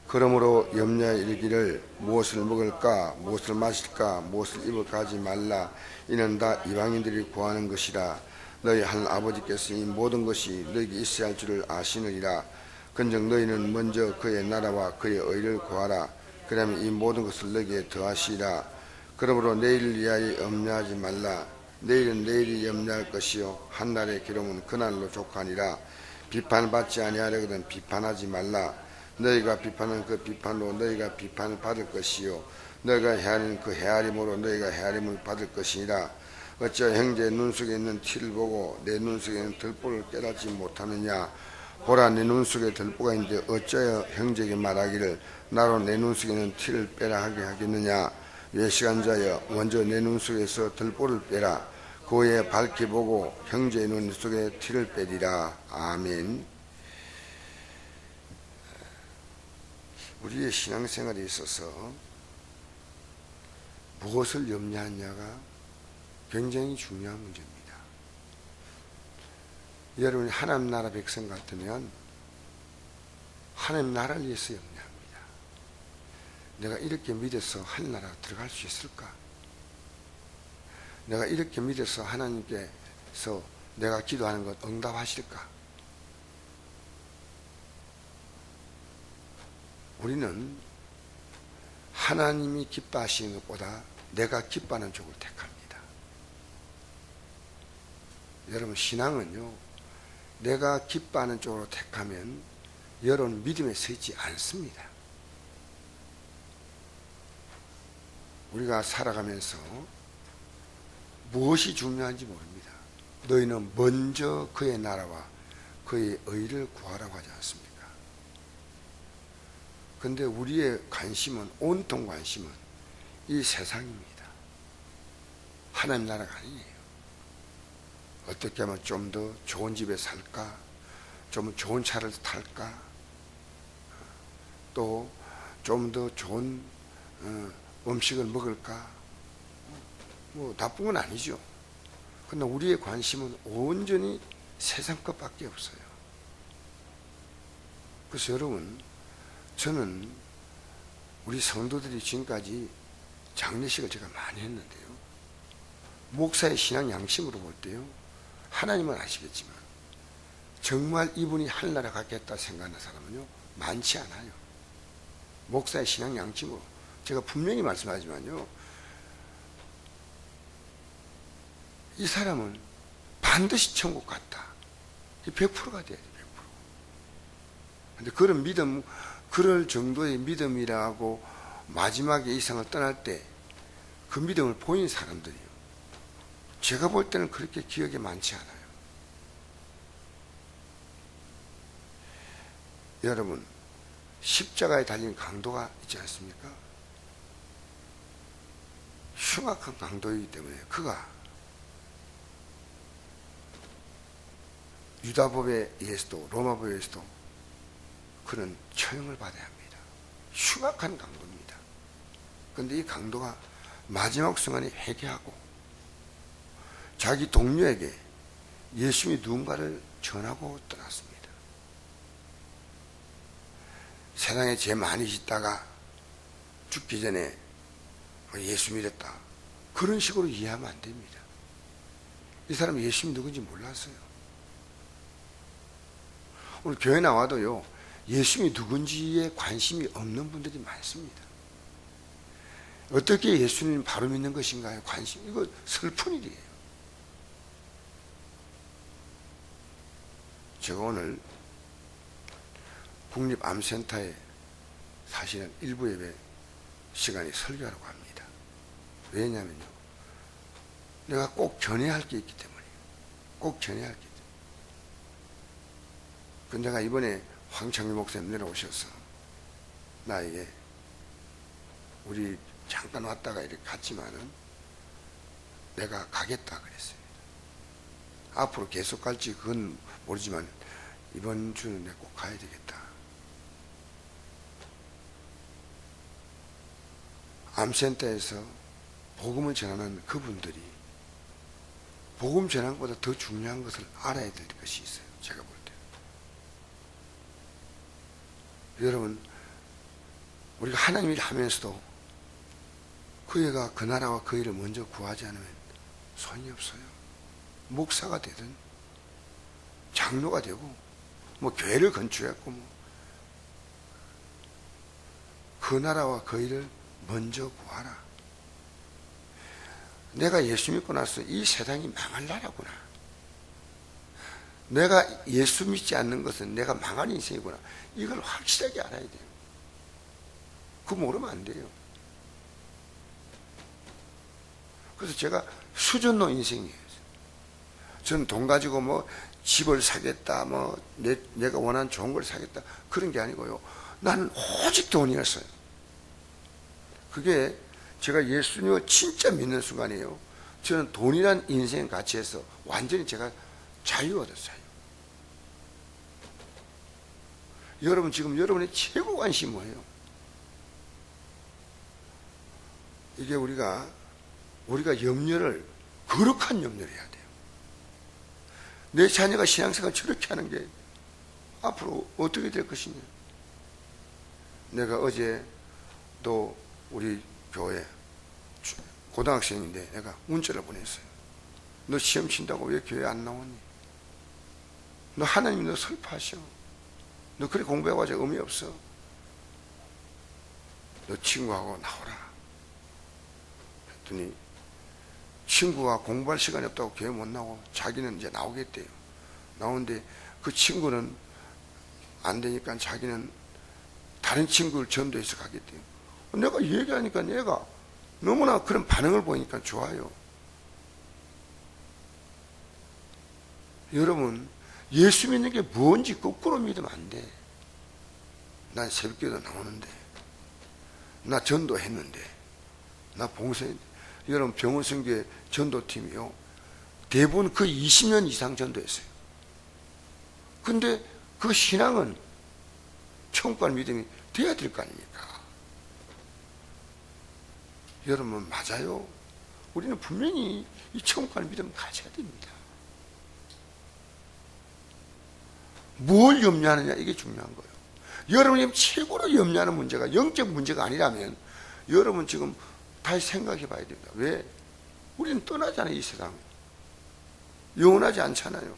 그러므로 염려에 이르기를 무엇을 먹을까 무엇을 마실까 무엇을 입을까 하지 말라. 이는 다 이방인들이 구하는 것이라. 너희 하늘 아버지께서 이 모든 것이 너희에게 있어야 할 줄을 아시느니라. 근즉 너희는 먼저 그의 나라와 그의 의를 구하라. 그러면 이 모든 것을 너희에게 더하시리라. 그러므로 내일을 위하여 염려하지 말라. 내일은 내일이 염려할 것이요 한날의 기름은 그날로 족하니라. 비판받지 아니하려거든 비판하지 말라. 너희가 비판한 그 비판으로 너희가 비판을 받을 것이요 너희가 헤아리는 그 헤아림으로 너희가 헤아림을 받을 것이니라. 어찌하여 형제의 눈 속에 있는 티를 보고 내 눈 속에 있는 들보를 깨닫지 못하느냐. 보라, 내 눈 속에 들보가 있는데 어찌하여 형제에게 말하기를 나로 내 눈 속에 있는 티를 빼라 하게 하겠느냐. 외식한자여, 먼저 내 눈 속에서 들보를 빼라. 그 후에 밝히 보고 형제의 눈 속에 티를 빼리라. 아멘. 우리의 신앙생활에 있어서 무엇을 염려하느냐가 굉장히 중요한 문제입니다. 여러분이 하나님 나라 백성 같으면 하나님 나라를 위해서 염려합니다. 내가 이렇게 믿어서 하나님 나라 들어갈 수 있을까? 내가 이렇게 믿어서 하나님께서 내가 기도하는 것 응답하실까? 우리는 하나님이 기뻐하시는 것보다 내가 기뻐하는 쪽을 택합니다. 여러분, 신앙은요, 내가 기뻐하는 쪽으로 택하면 여러분 믿음에 서지 않습니다. 우리가 살아가면서 무엇이 중요한지 모릅니다. 너희는 먼저 그의 나라와 그의 의를 구하라고 하지 않습니까? 그런데 우리의 관심은, 온통 관심은 이 세상입니다. 하나님 나라가 아니에요. 어떻게 하면 좀 더 좋은 집에 살까? 좀 좋은 차를 탈까? 또 좀 더 좋은 음식을 먹을까? 뭐 나쁜 건 아니죠. 그러나 우리의 관심은 온전히 세상 것밖에 없어요. 그래서 여러분, 저는 우리 성도들이 지금까지 장례식을 제가 많이 했는데요, 목사의 신앙 양심으로 볼 때요, 하나님은 아시겠지만 정말 이분이 하늘나라 가겠다 생각하는 사람은요 많지 않아요. 목사의 신앙 양심으로 제가 분명히 말씀하지만요, 이 사람은 반드시 천국 갔다. 100%가 돼야 돼. 100%. 근데 그런 믿음, 그럴 정도의 믿음이라고 마지막에 이 세상을 떠날 때 그 믿음을 보인 사람들이요, 제가 볼 때는 그렇게 기억에 많지 않아요. 여러분, 십자가에 달린 강도가 있지 않습니까? 흉악한 강도이기 때문에 그가 유다법에 의해서도 로마법에 의해서도 그는 처형을 받아야 합니다. 흉악한 강도입니다. 그런데 이 강도가 마지막 순간에 회개하고 자기 동료에게 예수님이 누군가를 전하고 떠났습니다. 세상에 죄 많이 짓다가 죽기 전에 예수 믿었다, 그런 식으로 이해하면 안 됩니다. 이 사람이 예수님이 누군지 몰랐어요. 오늘 교회 나와도요, 예수님이 누군지에 관심이 없는 분들이 많습니다. 어떻게 예수님 바로 믿는 것인가요? 관심, 이거 슬픈 일이에요. 제가 오늘 국립암센터에 사실은 일부 예배 시간에 설교하려고 합니다. 왜냐면요, 내가 꼭 전해야 할 게 있기 때문이에요. 꼭 전해야 할 게 있기 때문에. 근데 내가 이번에 황창규 목사님 내려오셔서 나에게, 우리 잠깐 왔다가 이렇게 갔지만은 내가 가겠다 그랬어요. 앞으로 계속 갈지 그건 모르지만 이번 주는 내가 꼭 가야 되겠다. 암센터에서 복음을 전하는 그분들이 복음 전하는 것보다 더 중요한 것을 알아야 될 것이 있어요. 제가 볼 때. 여러분, 우리가 하나님 일 하면서도 그애가 그 나라와 그 일을 먼저 구하지 않으면 소용이 없어요. 목사가 되든 장로가 되고 뭐 교회를 건축했고 그 나라와 그 일을 먼저 구하라. 내가 예수 믿고 나서 이 세상이 망할 나라구나. 내가 예수 믿지 않는 것은 내가 망할 인생이구나. 이걸 확실하게 알아야 돼요. 그거 모르면 안 돼요. 그래서 제가 수준노 인생이에요. 저는 돈 가지고 뭐 집을 사겠다, 뭐 내가 원하는 좋은 걸 사겠다, 그런 게 아니고요. 나는 오직 돈이었어요. 그게 제가 예수님을 진짜 믿는 순간이에요. 저는 돈이란 인생 가치에서 완전히 제가 자유 얻었어요. 여러분, 지금 여러분의 최고 관심이 뭐예요? 이게 우리가 염려를, 거룩한 염려를 해야 돼요. 내 자녀가 신앙생활 저렇게 하는 게 앞으로 어떻게 될 것이냐. 내가 어제 또 우리 교회 고등학생인데 내가 문자를 보냈어요. 너 시험 친다고 왜 교회 안 나오니? 너 하나님 너 슬퍼하셔. 너 그래 공부해봐야 의미 없어. 너 친구하고 나오라. 했더니 친구가 공부할 시간이 없다고 교회 못 나오고 자기는 이제 나오겠대요. 나오는데 그 친구는 안 되니까 자기는 다른 친구를 전도해서 가겠대요. 내가 얘기하니까 얘가 너무나 그런 반응을 보니까 좋아요. 여러분, 예수 믿는 게 뭔지 거꾸로 믿으면 안 돼. 난 새벽기도 나오는데, 나 전도했는데, 나 봉사했는데. 여러분, 병원성교회 전도팀이요, 대부분 그 20년 이상 전도했어요. 근데 그 신앙은 천국 갈 믿음이 돼야 될 거 아닙니까? 여러분, 맞아요. 우리는 분명히 이 천국 갈 믿음을 가져야 됩니다. 뭘 염려하느냐, 이게 중요한 거예요. 여러분이 최고로 염려하는 문제가 영적 문제가 아니라면 여러분 지금 다시 생각해 봐야 됩니다. 왜? 우리는 떠나잖아요. 이 세상 영원하지 않잖아요.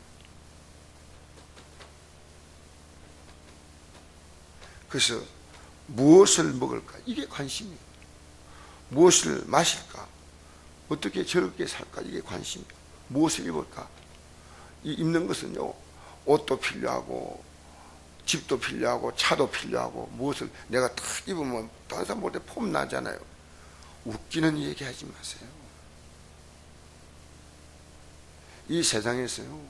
그래서 무엇을 먹을까, 이게 관심이에요. 무엇을 마실까, 어떻게 저렇게 살까, 이게 관심이에요. 무엇을 입을까. 이 입는 것은요, 옷도 필요하고 집도 필요하고 차도 필요하고, 무엇을 내가 딱 입으면 다른 사람 볼 때 폼 나잖아요. 웃기는 얘기하지 마세요. 이 세상에서요,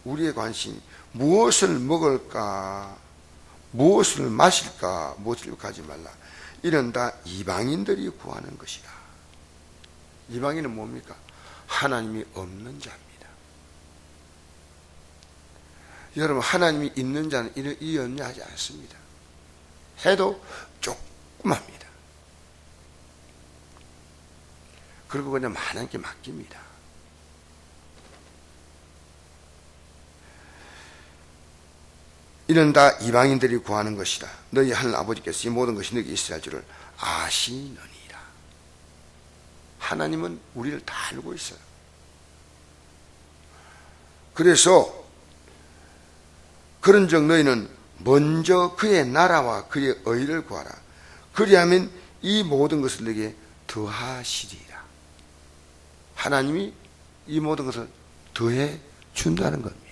우리의 관심이 무엇을 먹을까, 무엇을 마실까, 무엇을 가지 말라. 이런 다 이방인들이 구하는 것이다. 이방인은 뭡니까? 하나님이 없는 자입니다. 여러분, 하나님이 있는 자는 이 염려하지 않습니다. 해도 조그맣니다. 그리고 그냥 하나님께 맡깁니다. 이는 다 이방인들이 구하는 것이다. 너희 하늘 아버지께서 이 모든 것이 너희 있어야 할 줄을 아시느니라. 하나님은 우리를 다 알고 있어요. 그래서 그런즉 너희는 먼저 그의 나라와 그의 의를 구하라. 그리하면 이 모든 것을 너에게 더하시리라. 하나님이 이 모든 것을 더해 준다는 겁니다.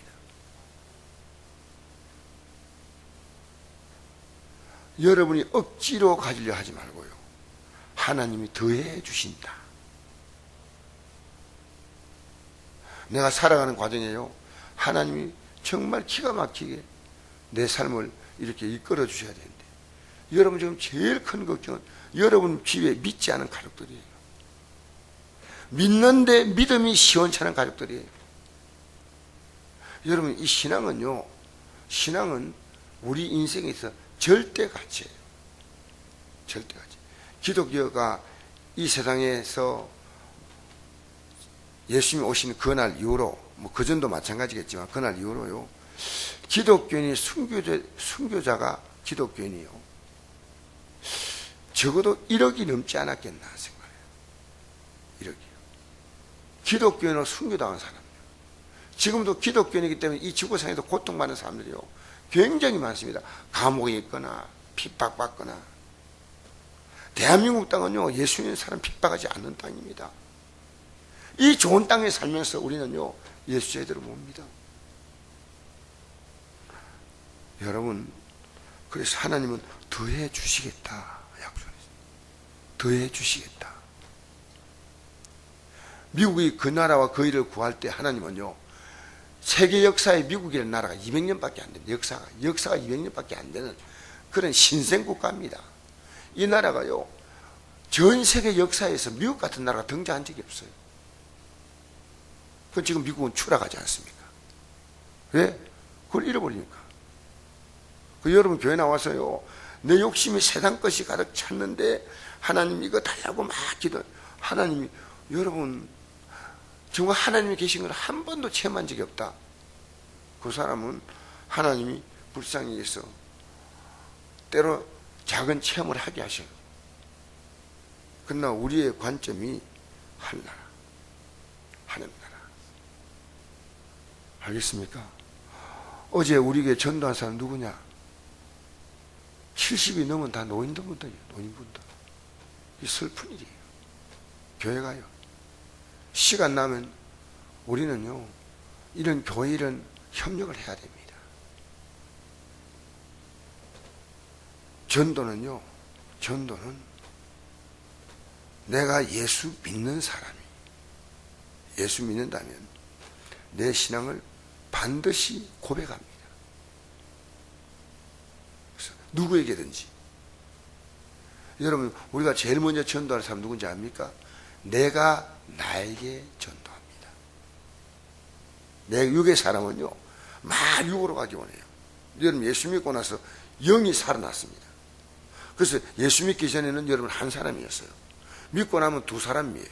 여러분이 억지로 가지려 하지 말고요, 하나님이 더해 주신다. 내가 살아가는 과정에요, 하나님이 정말 기가 막히게 내 삶을 이렇게 이끌어 주셔야 되는데, 여러분 지금 제일 큰 걱정은 여러분 집에 믿지 않은 가족들이에요. 믿는데 믿음이 시원찮은 가족들이에요. 여러분, 이 신앙은요, 신앙은 우리 인생에서 절대 가치예요. 절대 가치. 기독교가 이 세상에서 예수님이 오신 그날 이후로, 뭐 그전도 마찬가지겠지만 그날 이후로요, 기독교인이 순교자가 기독교인이요, 적어도 1억이 넘지 않았겠나 생각해요. 1억이요. 기독교인으로 순교당한 사람이요. 지금도 기독교인이기 때문에 이 지구상에서 고통받는 사람들이요 굉장히 많습니다. 감옥에 있거나 핍박받거나. 대한민국 땅은요 예수 믿는 사람 핍박하지 않는 땅입니다. 이 좋은 땅에 살면서 우리는요 예수 제대로 못 믿어. 여러분, 그래서 하나님은 더해 주시겠다 약속했어요. 더해 주시겠다. 미국이 그 나라와 그 일을 구할 때 하나님은요 세계 역사에 미국이라는 나라가 200년밖에 안 됩니다. 역사가 200년밖에 안 되는 그런 신생 국가입니다. 이 나라가요 전 세계 역사에서 미국 같은 나라가 등장한 적이 없어요. 그 지금 미국은 추락하지 않습니까? 왜? 그걸 잃어버리니까. 그 여러분 교회 나와서요 내 욕심이 세상 것이 가득 찼는데 하나님 이거 달라고 막 기도. 하나님이 여러분 정말 하나님이 계신 걸 한 번도 체험한 적이 없다. 그 사람은 하나님이 불쌍히 해서 때로 작은 체험을 하게 하셔요. 그러나 우리의 관점이 하나님 나라. 알겠습니까? 어제 우리에게 전도한 사람 누구냐? 70이 넘은 다 노인분들이에요. 노인분들. 이 슬픈 일이에요. 교회가요. 시간 나면 우리는요 이런 교회 이런 협력을 해야 됩니다. 전도는 내가 예수 믿는 사람이 예수 믿는다면 내 신앙을 반드시 고백합니다. 그래서 누구에게든지. 여러분 우리가 제일 먼저 전도할 사람 누군지 압니까? 내가 나에게 전도합니다. 내 육의 사람은요 막 육으로 가기 원해요. 여러분 예수 믿고 나서 영이 살아났습니다. 그래서 예수 믿기 전에는 여러분 한 사람이었어요. 믿고 나면 두 사람이에요.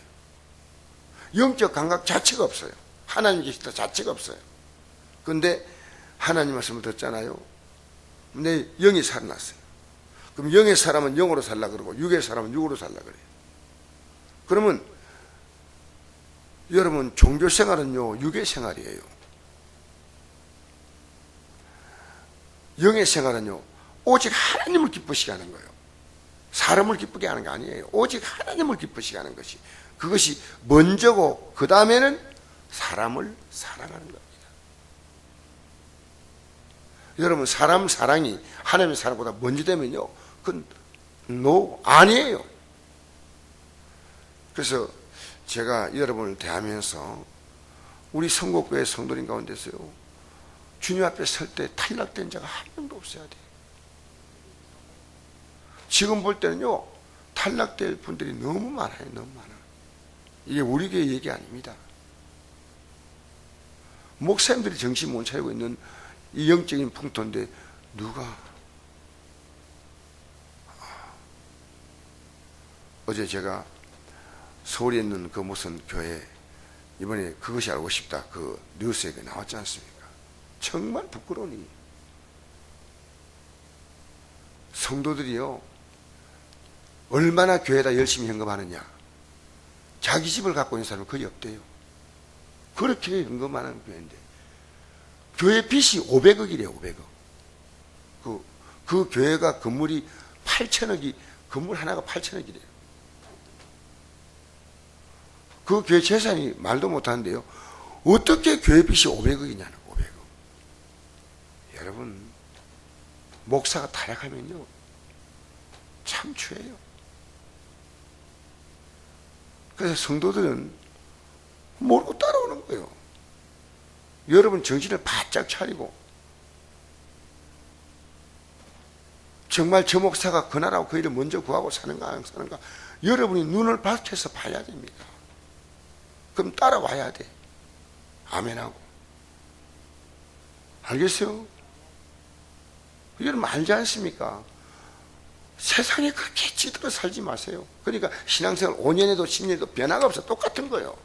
영적 감각 자체가 없어요. 하나님 계시다 자체가 없어요. 그런데 하나님 말씀을 듣잖아요. 내 영이 살아났어요. 그럼 영의 사람은 영으로 살라 그러고 육의 사람은 육으로 살라 그래요. 그러면 여러분 종교 생활은요 육의 생활이에요. 영의 생활은요 오직 하나님을 기쁘시게 하는 거예요. 사람을 기쁘게 하는 게 아니에요. 오직 하나님을 기쁘시게 하는 것이 그것이 먼저고 그 다음에는 사람을 사랑하는 겁니다. 여러분 사람 사랑이 하나님의 사랑보다 먼저 되면요 그건 아니에요. 그래서 제가 여러분을 대하면서 우리 성곡교회 성도님 가운데서요 주님 앞에 설 때 탈락된 자가 한 명도 없어야 돼요. 지금 볼 때는요 탈락될 분들이 너무 많아요. 너무 많아요. 이게 우리 교회 얘기 아닙니다. 목사님들이 정신 못 차리고 있는 이 영적인 풍토인데 누가 어제 제가 서울에 있는 그 무슨 교회 이번에 그것이 알고 싶다 그 뉴스에 나왔지 않습니까? 정말 부끄러운 일이에요. 성도들이요 얼마나 교회에다 열심히 헌금하느냐. 자기 집을 갖고 있는 사람은 거의 없대요. 그렇게 헌금하는 교회인데 교회 빚이 500억이래요. 500억. 그 교회가 건물이 8천억이 건물 하나가 8천억이래요. 그 교회 재산이 말도 못하는데요. 어떻게 교회 빚이 500억이냐는 500억. 여러분 목사가 타락하면요 참 추해요. 그래서 성도들은 모르고 따라오는 거예요. 여러분 정신을 바짝 차리고 정말 저 목사가 그 나라하고 그 일을 먼저 구하고 사는가 안 사는가 여러분이 눈을 밝혀서 봐야 됩니다. 그럼 따라와야 돼. 아멘하고. 알겠어요? 여러분 알지 않습니까? 세상에 그렇게 찌들어 살지 마세요. 그러니까 신앙생활 5년에도 10년에도 변화가 없어. 똑같은 거예요.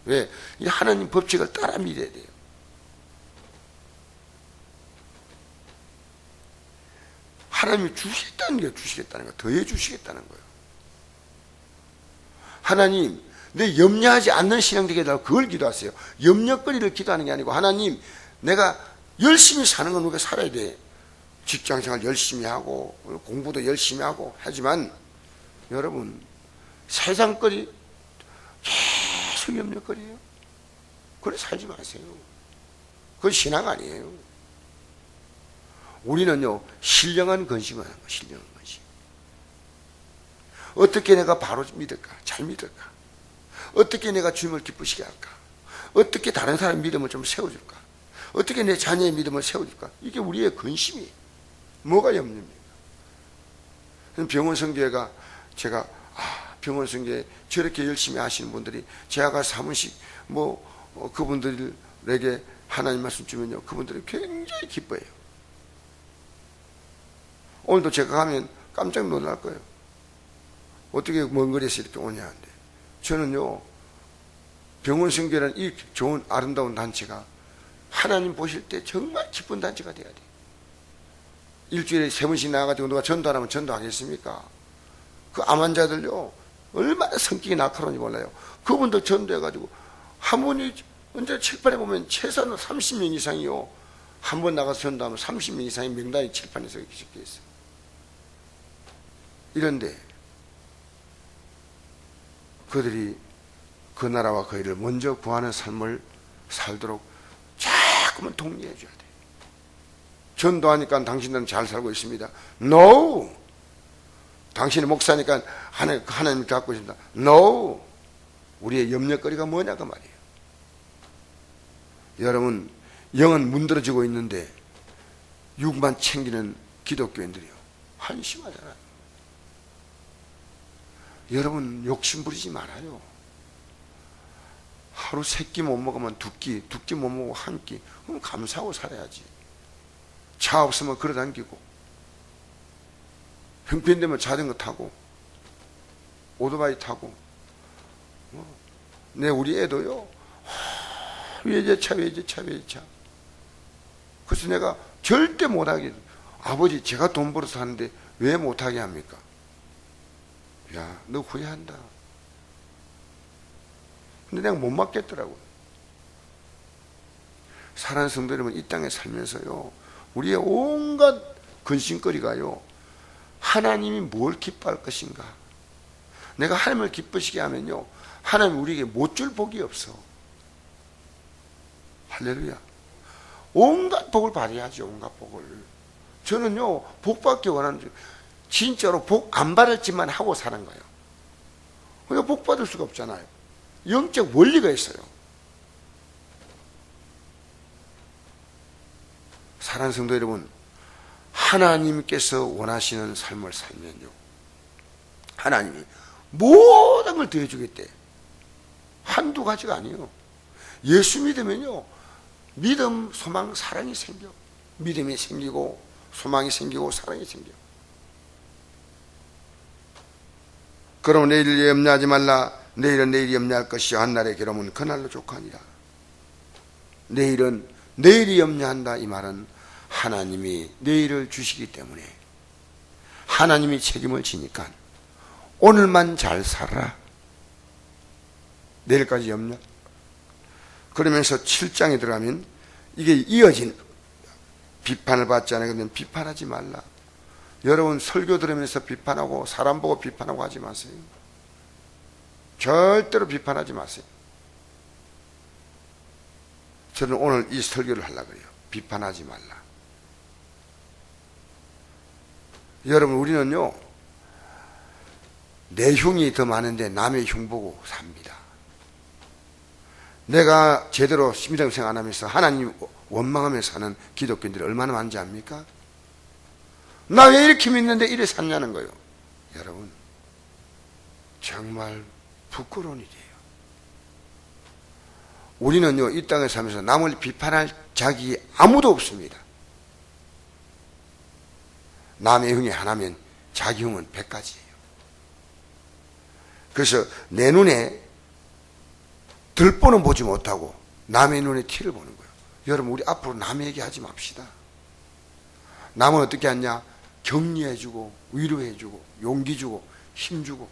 왜? 이 하나님 법칙을 따라 믿어야 돼요. 하나님이 주시겠다는 게 주시겠다는 거예요. 더해 주시겠다는 거예요. 하나님, 내 염려하지 않는 신앙 되게 해달라고 그걸 기도하세요. 염려거리를 기도하는 게 아니고, 하나님, 내가 열심히 사는 건 우리가 살아야 돼. 직장생활 열심히 하고 공부도 열심히 하고 하지만 여러분, 세상거리 계속 염려거리예요. 그래 살지 마세요. 그건 신앙 아니에요. 우리는요, 신령한 건심을 하는 거예요. 신령한 건심. 어떻게 내가 바로 믿을까? 잘 믿을까? 어떻게 내가 주님을 기쁘시게 할까? 어떻게 다른 사람의 믿음을 좀 세워줄까? 어떻게 내 자녀의 믿음을 세워줄까? 이게 우리의 건심이에요. 뭐가 염려입니까? 병원 성교회가 제가 병원 성교회 저렇게 열심히 하시는 분들이 제가 사무직 그분들에게 하나님 말씀 주면요, 그분들이 굉장히 기뻐해요. 오늘도 제가 가면 깜짝 놀랄 거예요. 어떻게 먼 거리에서 이렇게 오냐는데, 저는요, 병원 성교회라는 이 좋은 아름다운 단체가 하나님 보실 때 정말 기쁜 단체가 돼야 돼요. 일주일에 3번씩 나가가지고 누가 전도하라면 전도하겠습니까? 그 암 환자들요, 얼마나 성격이 날카로운지 몰라요. 그분들 전도해가지고 한 분이 언제 칠판에 보면 최소한 30명 이상이요, 한 번 나가서 전도하면 30명 이상의 명단이 칠판에 적혀 있어요. 이런데 그들이 그 나라와 그 일을 먼저 구하는 삶을 살도록 자꾸만 독려해 줘야 돼요. 전도하니까 당신들은 잘 살고 있습니다. No! 당신이 목사니까 하나님을 갖고 있습니다. No! 우리의 염려거리가 뭐냐 그 말이에요. 여러분, 영은 문드러지고 있는데 육만 챙기는 기독교인들이요, 한심하잖아요. 여러분, 욕심 부리지 말아요. 하루 3끼 못 먹으면 2끼, 2끼 못 먹으면 1끼. 그럼 감사하고 살아야지. 차 없으면 걸어다니고, 형편되면 자전거 타고, 오토바이 타고. 우리 애도요, 외제차. 그래서 내가 절대 못하게, 아버지 제가 돈 벌어서 하는데 왜 못하게 합니까? 야, 너 후회한다. 근데 내가 못 맡겠더라고요. 사랑하는 성도 여러분, 이 땅에 살면서요, 우리의 온갖 근심거리가요, 하나님이 뭘 기뻐할 것인가? 내가 하나님을 기쁘시게 하면요, 하나님이 우리에게 못 줄 복이 없어. 할렐루야. 온갖 복을 발휘하죠. 온갖 복을. 저는요, 복 받기 원하는, 진짜로 복 안 받을지만 하고 사는 거예요. 그러니까 복 받을 수가 없잖아요. 영적 원리가 있어요. 사랑하는 성도 여러분, 하나님께서 원하시는 삶을 살면요, 하나님이 모든 걸 더해주겠대. 한두 가지가 아니에요. 예수 믿으면요, 믿음, 소망, 사랑이 생겨. 믿음이 생기고 소망이 생기고 사랑이 생겨. 그럼 내일을 염려하지 말라. 내일은 내일이 염려할 것이요 한날의 괴로움은 그날로 족하니라. 내일은 내일이 염려한다. 이 말은 하나님이 내일을 주시기 때문에 하나님이 책임을 지니까 오늘만 잘 살아라. 내일까지 염려. 그러면서 7장에 들어가면 이게 이어진, 비판을 받지 않아요. 그러면 비판하지 말라. 여러분, 설교 들으면서 비판하고 사람 보고 비판하고 하지 마세요. 절대로 비판하지 마세요. 저는 오늘 이 설교를 하려고 해요. 비판하지 말라. 여러분, 우리는요, 내 흉이 더 많은데 남의 흉 보고 삽니다. 내가 제대로 신앙생활 안 하면서 하나님 원망하면서 사는 기독교인들이 얼마나 많은지 압니까? 나 왜 이렇게 믿는데 이래 샀냐는 거예요. 여러분, 정말 부끄러운 일이에요. 우리는요, 이 땅에 살면서 남을 비판할 자격이 아무도 없습니다. 남의 흉이 하나면 자기 흉은 100가지예요. 그래서 내 눈에 들보는 보지 못하고 남의 눈에 티를 보는 거예요. 여러분, 우리 앞으로 남 얘기하지 맙시다. 남은 어떻게 하냐? 격려해주고 위로해주고 용기주고 힘주고.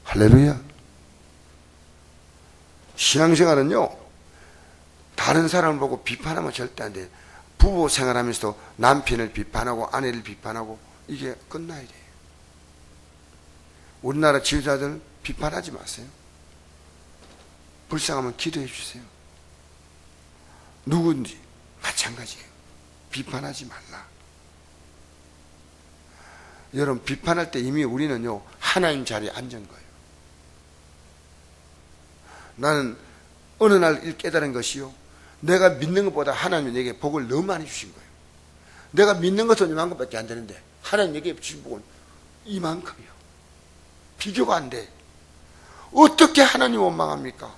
할렐루야. 신앙생활은요, 다른 사람을 보고 비판하면 절대 안 돼요. 부부 생활하면서도 남편을 비판하고 아내를 비판하고 이게 끝나야 돼요. 우리나라 지도자들 비판하지 마세요. 불쌍하면 기도해 주세요. 누군지 마찬가지예요. 비판하지 말라. 여러분, 비판할 때 이미 우리는요, 하나님 자리에 앉은 거예요. 나는 어느 날 깨달은 것이요, 내가 믿는 것보다 하나님이 내게 복을 너무 많이 주신 거예요. 내가 믿는 것은 이만큼밖에 안 되는데 하나님 내게 주신 복은 이만큼이요. 비교가 안 돼. 어떻게 하나님 원망합니까?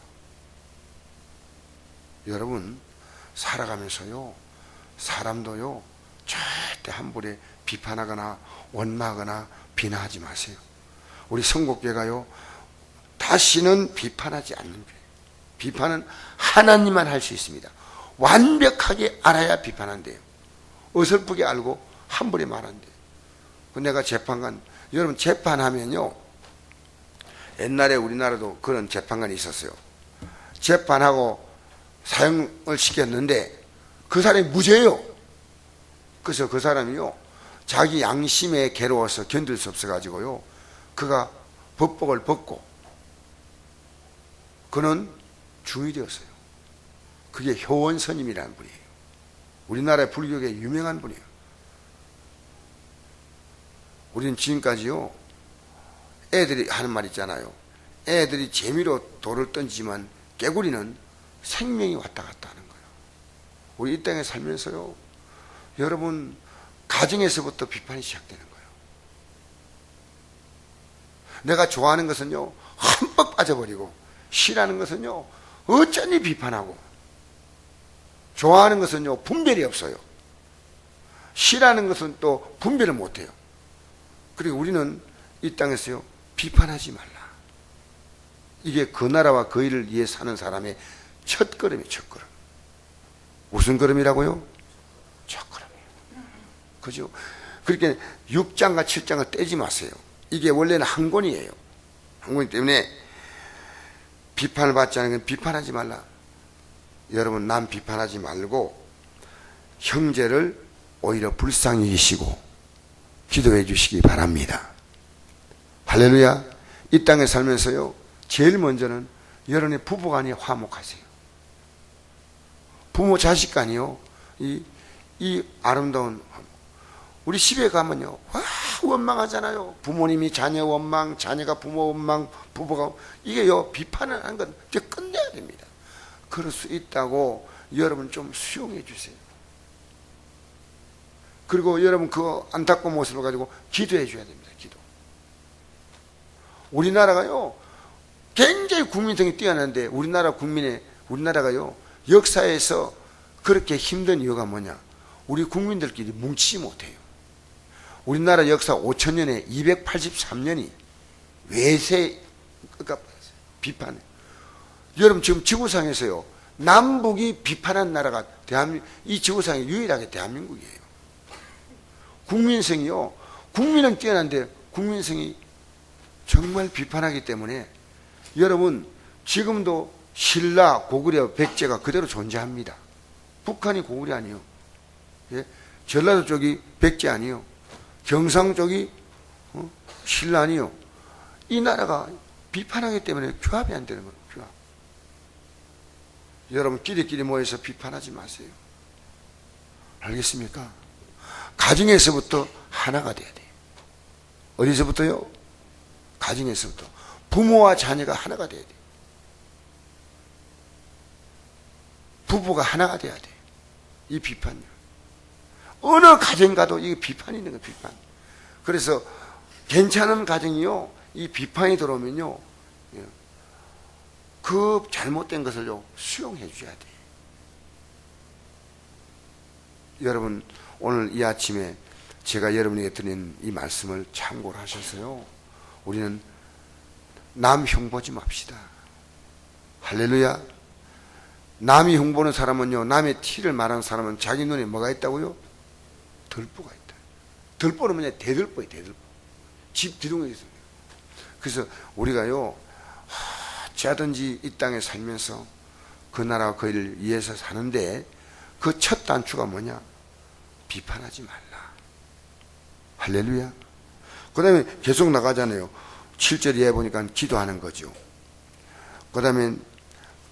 여러분, 살아가면서요, 사람도요, 절대 함부로 비판하거나 원망하거나 비난하지 마세요. 우리 선곡교회가요, 다시는 비판하지 않는 거예요. 비판은 하나님만 할 수 있습니다. 완벽하게 알아야 비판한대요. 어설프게 알고 함부로 말한대요. 내가 재판관, 여러분 재판하면요, 옛날에 우리나라도 그런 재판관이 있었어요. 재판하고 사형을 시켰는데 그 사람이 무죄예요. 그래서 그 사람이요, 자기 양심에 괴로워서 견딜 수 없어가지고요, 그가 법복을 벗고 그는 중이 되었어요. 그게 효원 스님이라는 분이에요. 우리나라의 불교계 유명한 분이에요. 우리는 지금까지요, 애들이 하는 말 있잖아요. 애들이 재미로 돌을 던지지만 깨구리는 생명이 왔다 갔다 하는 거예요. 우리 이 땅에 살면서요, 여러분, 가정에서부터 비판이 시작되는 거예요. 내가 좋아하는 것은요, 흠뻑 빠져버리고, 싫어하는 것은요, 어쩐지 비판하고, 좋아하는 것은요, 분별이 없어요. 싫어하는 것은 또 분별을 못해요. 그리고 우리는 이 땅에서요, 비판하지 말라. 이게 그 나라와 그 일을 위해 사는 사람의 첫 걸음이에요. 첫 걸음. 무슨 걸음이라고요? 첫 걸음이에요. 그죠? 그렇게 6장과 7장을 떼지 마세요. 이게 원래는 한 권이에요. 한 권이기 때문에 비판을 받지 않은 건 비판하지 말라. 여러분, 남 비판하지 말고 형제를 오히려 불쌍히 여기시고 기도해 주시기 바랍니다. 할렐루야. 이 땅에 살면서요, 제일 먼저는 여러분의 부부간이 화목하세요. 부모 자식 간이요, 이 아름다운, 우리 집에 가면요, 와, 원망하잖아요. 부모님이 자녀 원망, 자녀가 부모 원망, 부부가, 이게요, 비판을 하는 건 이제 끝내야 됩니다. 그럴 수 있다고 여러분 좀 수용해 주세요. 그리고 여러분 그 안타까운 모습을 가지고 기도해 줘야 됩니다. 기도. 우리나라가요, 굉장히 국민성이 뛰어난데 우리나라가요, 역사에서 그렇게 힘든 이유가 뭐냐? 우리 국민들끼리 뭉치지 못해요. 우리나라 역사 5천년에 283년이 외세, 그러니까 비판. 여러분, 지금 지구상에서요, 남북이 비판한 나라가 이 지구상에 유일하게 대한민국이에요. 국민성이요, 국민은 뛰어난데 국민성이 정말 비판하기 때문에 여러분, 지금도 신라, 고구려, 백제가 그대로 존재합니다. 북한이 고구려 아니요. 예? 전라도 쪽이 백제 아니요. 경상 쪽이 신라 아니요. 이 나라가 비판하기 때문에 규합이 안 되는 거예요. 규합. 여러분, 끼리끼리 모여서 비판하지 마세요. 알겠습니까? 가정에서부터 하나가 돼야 돼요. 어디서부터요? 가정에서부터. 부모와 자녀가 하나가 돼야 돼요. 부부가 하나가 돼야 돼요. 이 비판요. 어느 가정 가도 이 비판이 있는 거예요. 비판. 그래서 괜찮은 가정이요, 이 비판이 들어오면요, 그 잘못된 것을요, 수용해 줘야 돼요. 여러분, 오늘 이 아침에 제가 여러분에게 드린 이 말씀을 참고를 하셔서요, 우리는 남 흉보지 맙시다. 할렐루야. 남이 흉보는 사람은요, 남의 티를 말하는 사람은 자기 눈에 뭐가 있다고요? 들보가 있다. 들보는 뭐냐? 대들보예요, 대들보. 집 뒤동에 있어요. 그래서 우리가요, 어쩌든지 이 땅에 살면서 그 나라와 그 일을 위해서 사는데 그 첫 단추가 뭐냐? 비판하지 말라. 할렐루야. 그 다음에 계속 나가잖아요. 7절 이하에 보니까 기도하는 거죠. 그 다음에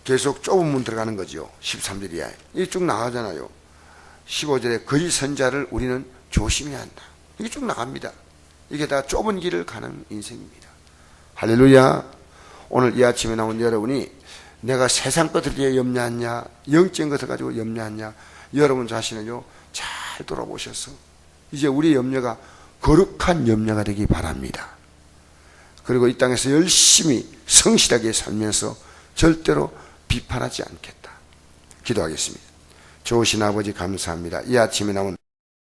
계속 좁은 문 들어가는 거죠. 13절 이하에. 이게 쭉 나가잖아요. 15절에 거짓 선자를 우리는 조심해야 한다. 이게 쭉 나갑니다. 이게 다 좁은 길을 가는 인생입니다. 할렐루야. 오늘 이 아침에 나온 여러분이 내가 세상 것을 위해 염려하냐, 영적인 것을 가지고 염려하냐, 여러분 자신을요 잘 돌아보셔서 이제 우리의 염려가 거룩한 염려가 되기 바랍니다. 그리고 이 땅에서 열심히 성실하게 살면서 절대로 비판하지 않겠다. 기도하겠습니다. 좋으신 아버지 감사합니다. 이 아침에 나온